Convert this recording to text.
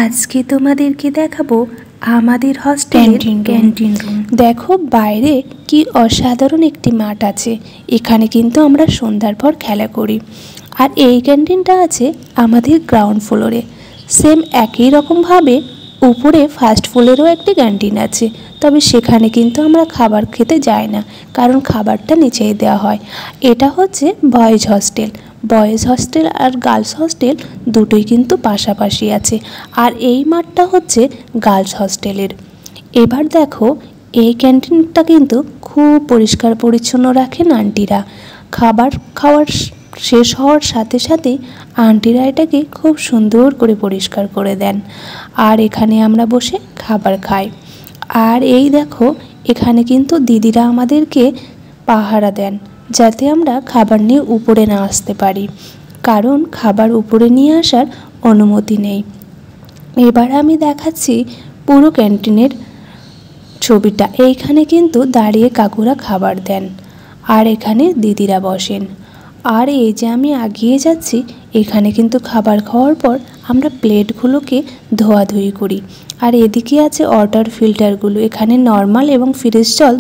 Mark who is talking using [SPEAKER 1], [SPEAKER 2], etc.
[SPEAKER 1] আজকে তোমাদেরকে দেখাবো আমাদের হস্টেলের ক্যান্টিন রুম। দেখো বাইরে কি অসাধারণ একটি মাঠ আছে। এখানে কিন্তু আমরা সন্ধ্যার পর খেলা করি। আর এই ক্যান্টিনটা আছে আমাদের গ্রাউন্ড ফ্লোরে। সেম একই রকমভাবে উপরে ফার্স্ট ফ্লোরেও একটি ক্যান্টিন আছে, তবে সেখানে কিন্তু আমরা খাবার খেতে যাই না, কারণ খাবারটা নিচেই দেওয়া হয়। এটা হচ্ছে বয়েজ হস্টেল। বয়েজ হস্টেল আর গার্লস হস্টেল দুটোই কিন্তু পাশাপাশি আছে। আর এই মাঠটা হচ্ছে গার্লস হস্টেলের। এবার দেখো এই ক্যান্টিনটা কিন্তু খুব পরিষ্কার পরিচ্ছন্ন রাখেন আন্টিরা। খাবার খাওয়ার শেষ হওয়ার সাথে সাথে আন্টিরা এটাকে খুব সুন্দর করে পরিষ্কার করে দেন। আর এখানে আমরা বসে খাবার খাই। আর এই দেখো এখানে কিন্তু দিদিরা আমাদেরকে পাহারা দেন, যাতে আমরা খাবার নিয়ে উপরে না আসতে পারি, কারণ খাবার উপরে নিয়ে আসার অনুমতি নেই। এবার আমি দেখাচ্ছি পুরো ক্যান্টিনের ছবিটা। এইখানে কিন্তু দাঁড়িয়ে কাকুরা খাবার দেন, আর এখানে দিদিরা বসেন। আর এই যে আমি এগিয়ে যাচ্ছি, এখানে কিন্তু খাবার খাওয়ার পর আমরা প্লেটগুলোকে ধোয়াধুয়ি করি। আর এদিকে আছে ওয়াটার ফিল্টারগুলো। এখানে নর্মাল এবং ফ্রেশ জল